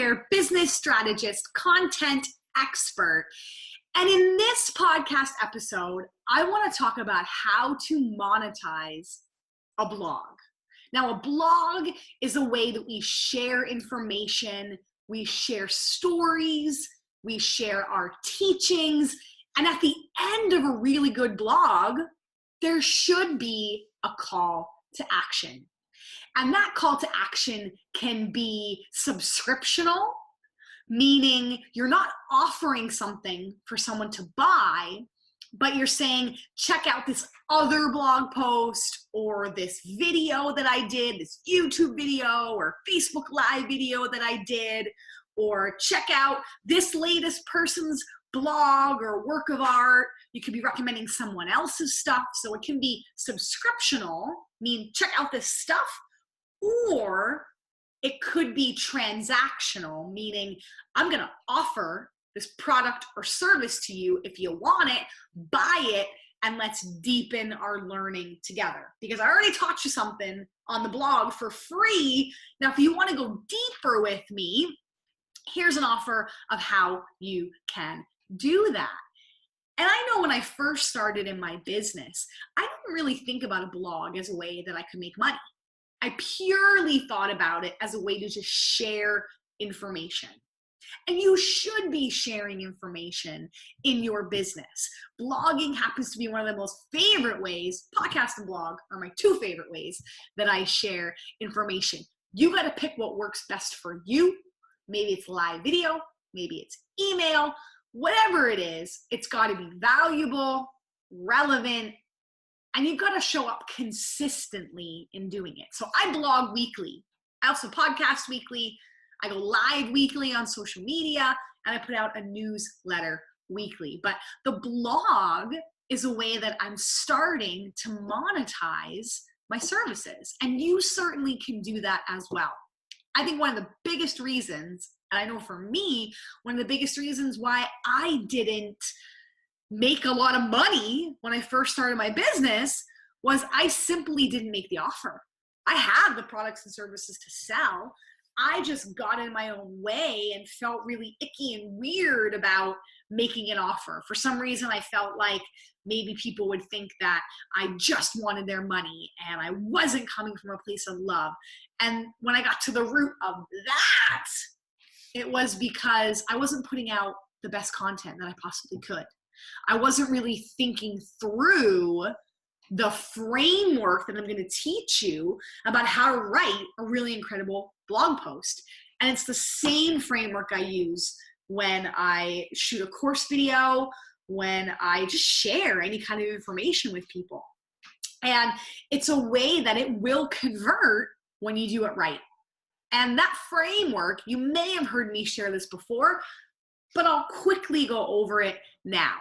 here, business strategist, content expert. And in this podcast episode, I want to talk about how to monetize a blog. Now, a blog is a way that we share information, we share stories, we share our teachings, and at the end of a really good blog, there should be a call to action. And that call to action can be subscriptional, meaning you're not offering something for someone to buy, but you're saying, check out this other blog post or this video that I did, this YouTube video or Facebook Live video that I did, or check out this latest person's blog or work of art. You could be recommending someone else's stuff. So it can be subscriptional, mean check out this stuff, or it could be transactional, meaning I'm going to offer this product or service to you. If you want it, buy it, and let's deepen our learning together. Because I already taught you something on the blog for free. Now, if you want to go deeper with me, here's an offer of how you can do that. And I know when I first started in my business, I didn't really think about a blog as a way that I could make money. I purely thought about it as a way to just share information. And you should be sharing information in your business. Blogging happens to be one of the most favorite ways. Podcast and blog are my two favorite ways that I share information. You got to pick what works best for you. Maybe it's live video, maybe it's email, whatever it is, it's got to be valuable, relevant, and you've got to show up consistently in doing it. So I blog weekly. I also podcast weekly. I go live weekly on social media, and I put out a newsletter weekly. But the blog is a way that I'm starting to monetize my services. And you certainly can do that as well. I think one of the biggest reasons, and I know for me, one of the biggest reasons why I didn't make a lot of money when I first started my business was I simply didn't make the offer. I had the products and services to sell. I just got in my own way and felt really icky and weird about making an offer. For some reason, I felt like maybe people would think that I just wanted their money and I wasn't coming from a place of love. And when I got to the root of that, it was because I wasn't putting out the best content that I possibly could. I wasn't really thinking through the framework that I'm going to teach you about how to write a really incredible blog post. And it's the same framework I use when I shoot a course video, when I just share any kind of information with people. And it's a way that it will convert when you do it right. And that framework, you may have heard me share this before, but I'll quickly go over it now.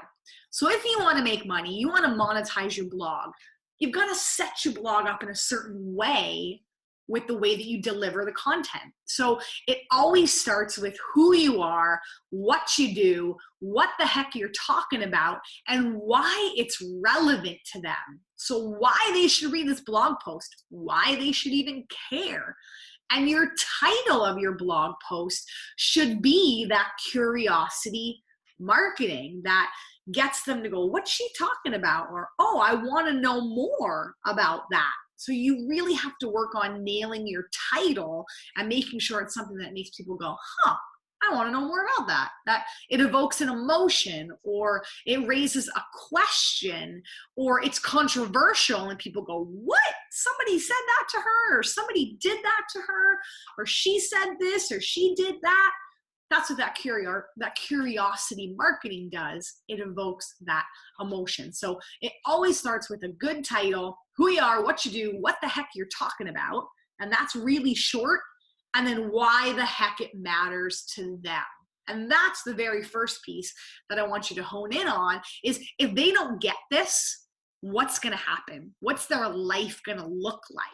So if you want to make money, you want to monetize your blog, you've got to set your blog up in a certain way with the way that you deliver the content. So it always starts with who you are, what you do, what the heck you're talking about, and why it's relevant to them. So why they should read this blog post, why they should even care. And your title of your blog post should be that curiosity marketing that gets them to go, what's she talking about? Or, oh, I want to know more about that. So you really have to work on nailing your title and making sure it's something that makes people go, huh, I want to know more about that. That it evokes an emotion, or it raises a question, or it's controversial and people go, what? Somebody said that to her, or somebody did that to her, or she said this, or she did that. That's what that curiosity marketing does. It evokes that emotion. So it always starts with a good title, who you are, what you do, what the heck you're talking about. And that's really short. And then why the heck it matters to them. And that's the very first piece that I want you to hone in on is if they don't get this, what's going to happen? What's their life going to look like?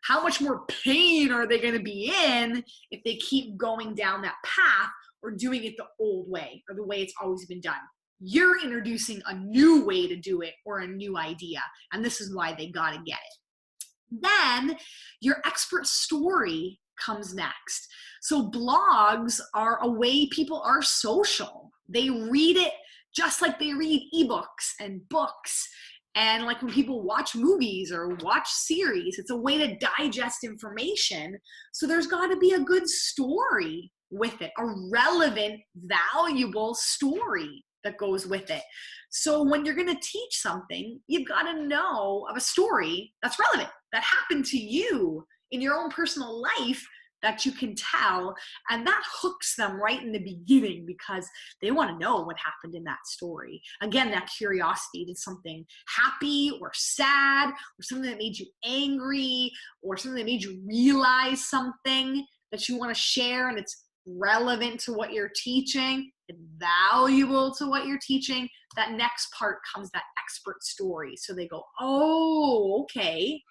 How much more pain are they going to be in if they keep going down that path or doing it the old way or the way it's always been done? You're introducing a new way to do it or a new idea, and this is why they got to get it. Then your expert story comes next. So blogs are a way people are social. They read it just like they read ebooks and books. And like when people watch movies or watch series, it's a way to digest information. So there's got to be a good story with it, a relevant, valuable story that goes with it. So when you're going to teach something, you've got to know of a story that's relevant, that happened to you in your own personal life that you can tell. And that hooks them right in the beginning because they want to know what happened in that story. Again, that curiosity. Did something happy or sad or something that made you angry or something that made you realize something that you want to share and it's relevant to what you're teaching, it's valuable to what you're teaching. That next part comes that expert story. So they go, oh, okay,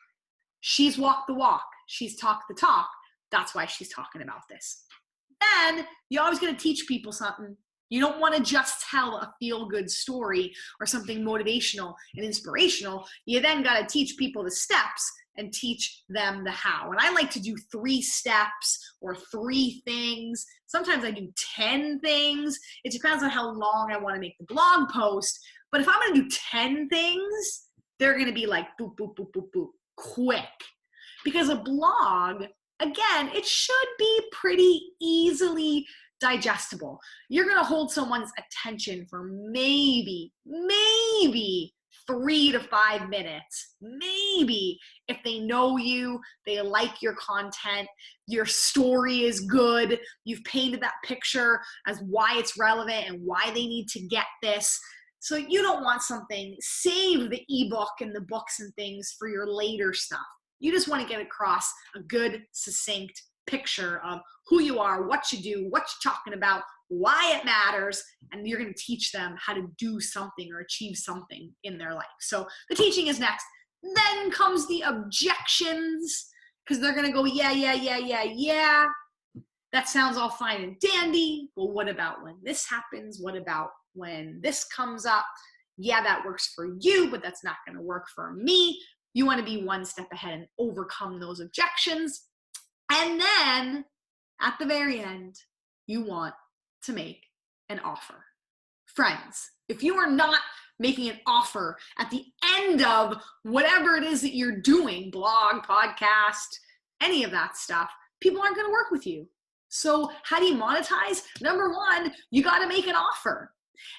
she's walked the walk, she's talked the talk. That's why she's talking about this. Then you're always going to teach people something. You don't want to just tell a feel-good story or something motivational and inspirational. You then got to teach people the steps and teach them the how. And I like to do 3 steps or 3 things. Sometimes I do 10 things. It depends on how long I want to make the blog post. But if I'm going to do 10 things, they're going to be like boop, boop, boop, boop, boop, quick. Because a blog, again, it should be pretty easily digestible. You're going to hold someone's attention for maybe 3 to 5 minutes. Maybe if they know you, they like your content, your story is good, you've painted that picture as why it's relevant and why they need to get this. So you don't want something, save the ebook and the books and things for your later stuff. You just want to get across a good, succinct picture of who you are, what you do, what you're talking about, why it matters, and you're going to teach them how to do something or achieve something in their life. So the teaching is next. Then comes the objections, because they're going to go, yeah. That sounds all fine and dandy, but what about when this happens? What about when this comes up? Yeah, that works for you, but that's not going to work for me. You want to be one step ahead and overcome those objections. And then at the very end, you want to make an offer. Friends, if you are not making an offer at the end of whatever it is that you're doing, blog, podcast, any of that stuff, people aren't going to work with you. So how do you monetize? Number 1, you got to make an offer.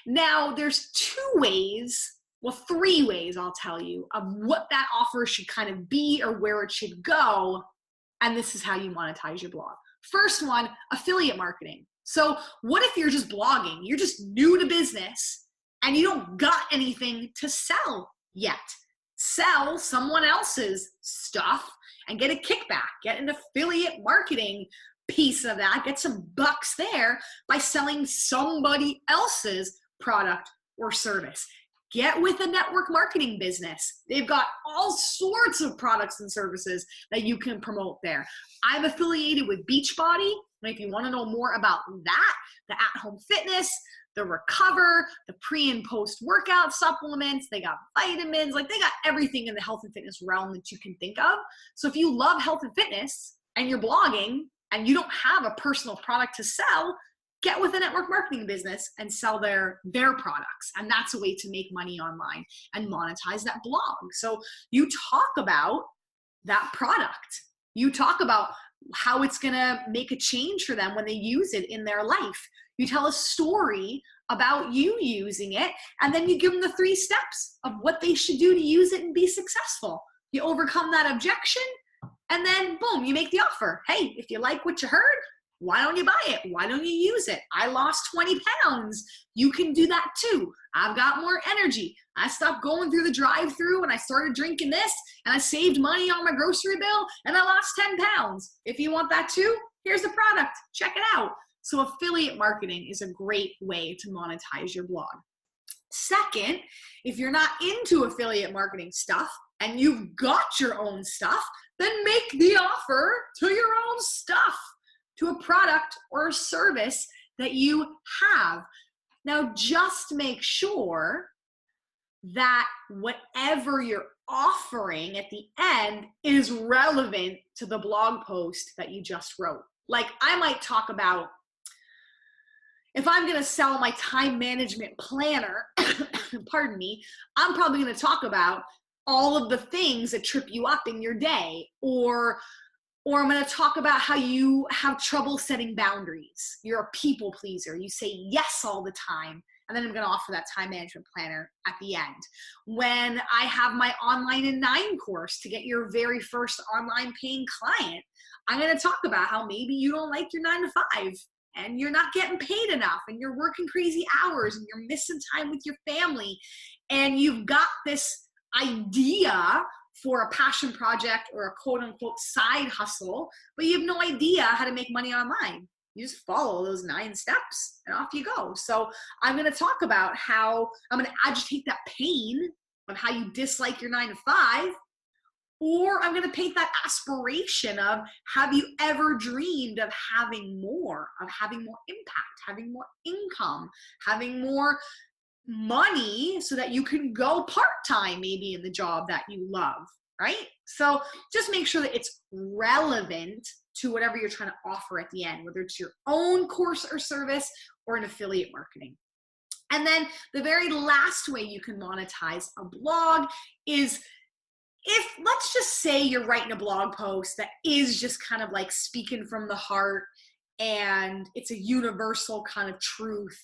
Now, there's 2 ways, well, 3 ways I'll tell you, of what that offer should kind of be or where it should go. And this is how you monetize your blog. First one, affiliate marketing. So what if you're just blogging? You're just new to business and you don't got anything to sell yet. Sell someone else's stuff and get a kickback, get an affiliate marketing piece of that, get some bucks there by selling somebody else's product or service. Get with a network marketing business. They've got all sorts of products and services that you can promote there. I'm affiliated with Beachbody. If you want to know more about that, the at-home fitness, the recover, the pre and post workout supplements, they got vitamins, like they got everything in the health and fitness realm that you can think of. So if you love health and fitness and you're blogging and you don't have a personal product to sell, get with a network marketing business and sell their products. And that's a way to make money online and monetize that blog. So you talk about that product. You talk about how it's going to make a change for them when they use it in their life. You tell a story about you using it, and then you give them the 3 steps of what they should do to use it and be successful. You overcome that objection, and then boom, you make the offer. Hey, if you like what you heard, why don't you buy it? Why don't you use it? I lost 20 pounds. You can do that too. I've got more energy. I stopped going through the drive-thru and I started drinking this and I saved money on my grocery bill and I lost 10 pounds. If you want that too, here's the product. Check it out. So affiliate marketing is a great way to monetize your blog. Second, if you're not into affiliate marketing stuff and you've got your own stuff, then make the offer to your own stuff, to a product or a service that you have. Now, just make sure that whatever you're offering at the end is relevant to the blog post that you just wrote. Like I might talk about, if I'm going to sell my time management planner, pardon me, I'm probably going to talk about all of the things that trip you up in your day, or I'm going to talk about how you have trouble setting boundaries. You're a people pleaser. You say yes all the time. And then I'm going to offer that time management planner at the end. When I have my online in 9 course to get your very first online paying client, I'm going to talk about how maybe you don't like your 9 to 5 and you're not getting paid enough and you're working crazy hours and you're missing time with your family. And you've got this idea for a passion project or a quote unquote side hustle, but you have no idea how to make money online. You just follow those 9 steps and off you go. So I'm going to talk about how I'm going to agitate that pain of how you dislike your 9 to 5, or I'm going to paint that aspiration of, have you ever dreamed of having more impact, having more income, having more money so that you can go part-time maybe in the job that you love, right? So just make sure that it's relevant to whatever you're trying to offer at the end, whether it's your own course or service or an affiliate marketing. And then the very last way you can monetize a blog is, if let's just say you're writing a blog post that is just kind of like speaking from the heart and it's a universal kind of truth,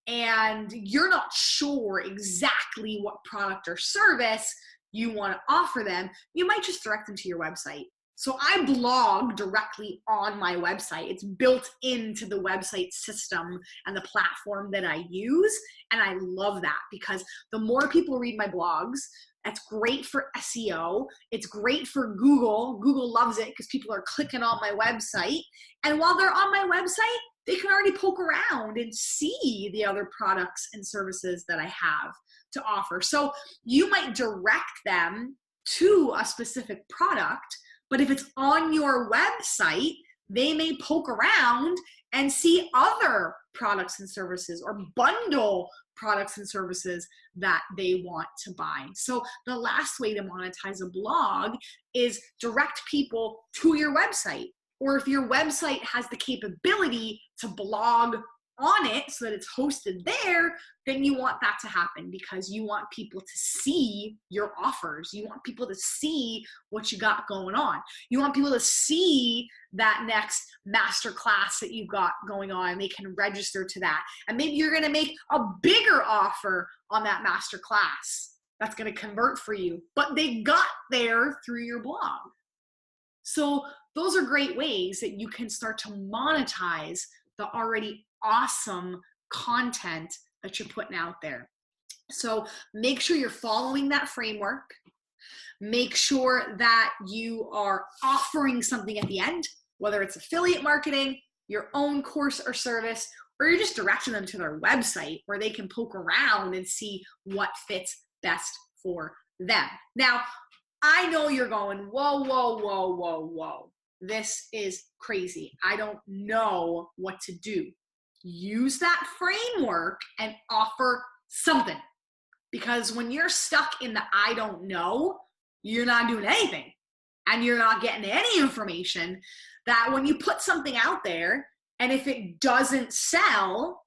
and you're not sure exactly what product or service you want to offer them, you might just direct them to your website. So I blog directly on my website. It's built into the website system and the platform that I use. And I love that because the more people read my blogs, that's great for SEO. It's great for Google. Google loves it because people are clicking on my website. And while they're on my website, they can already poke around and see the other products and services that I have to offer. So you might direct them to a specific product, but if it's on your website, they may poke around and see other products and services or bundle products and services that they want to buy. So the last way to monetize a blog is direct people to your website. Or if your website has the capability to blog on it so that it's hosted there, then you want that to happen because you want people to see your offers. You want people to see what you got going on. You want people to see that next masterclass that you've got going on. They can register to that. And maybe you're going to make a bigger offer on that masterclass that's going to convert for you. But they got there through your blog. So those are great ways that you can start to monetize the already awesome content that you're putting out there. So make sure you're following that framework. Make sure that you are offering something at the end, whether it's affiliate marketing, your own course or service, or you're just directing them to their website where they can poke around and see what fits best for them. Now, I know you're going, whoa, whoa, whoa, whoa, whoa. This is crazy. I don't know what to do. Use that framework and offer something. Because when you're stuck in the I don't know, you're not doing anything. And you're not getting any information. That when you put something out there, and if it doesn't sell,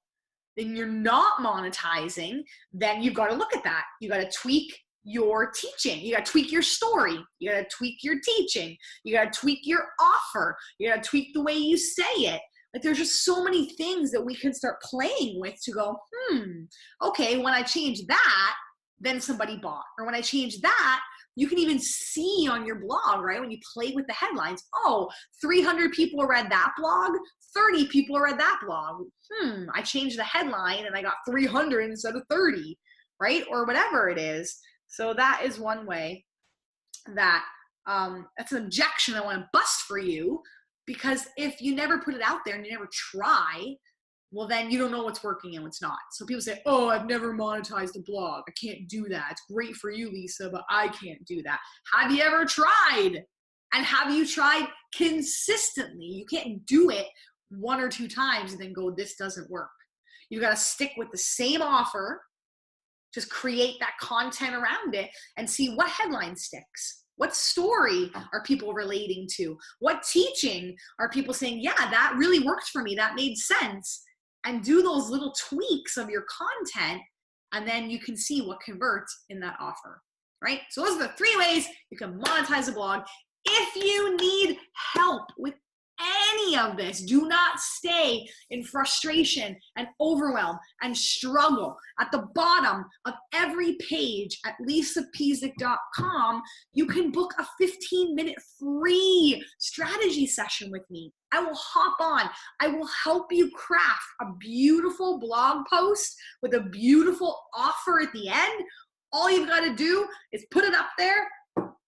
then you're not monetizing, then you've got to look at that. You got to tweak your teaching. You got to tweak your story. You got to tweak your teaching. You got to tweak your offer. You got to tweak the way you say it. Like there's just so many things that we can start playing with to go, okay, when I change that, then somebody bought. Or when I change that, you can even see on your blog, right? When you play with the headlines, 300 people read that blog, 30 people read that blog. I changed the headline and I got 300 instead of 30, right? Or whatever it is. So that is one way that that's an objection I want to bust for you, because if you never put it out there and you never try, well, then you don't know what's working and what's not. So people say, I've never monetized a blog. I can't do that. It's great for you, Lisa, but I can't do that. Have you ever tried? And have you tried consistently? You can't do it 1 or 2 times and then go, this doesn't work. You got to stick with the same offer just create that content around it and see what headline sticks. What story are people relating to? What teaching are people saying, yeah, that really worked for me, that made sense? And do those little tweaks of your content, and then you can see what converts in that offer, right? So those are the 3 ways you can monetize a blog. If you need help with any of this, do not stay in frustration and overwhelm and struggle. At the bottom of every page at lisapezik.com, you can book a 15-minute free strategy session with me. I will hop on. I will help you craft a beautiful blog post with a beautiful offer at the end. All you've got to do is put it up there,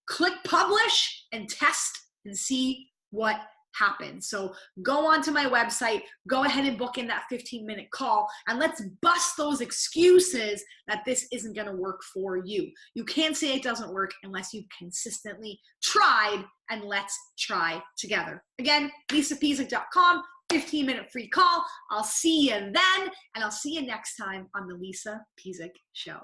click publish, and test and see what happens. So go onto my website, go ahead and book in that 15-minute call, and let's bust those excuses that this isn't going to work for you. You can't say it doesn't work unless you've consistently tried, and let's try together. Again, lisapezik.com, 15-minute free call. I'll see you then, and I'll see you next time on the Lisa Pezik Show.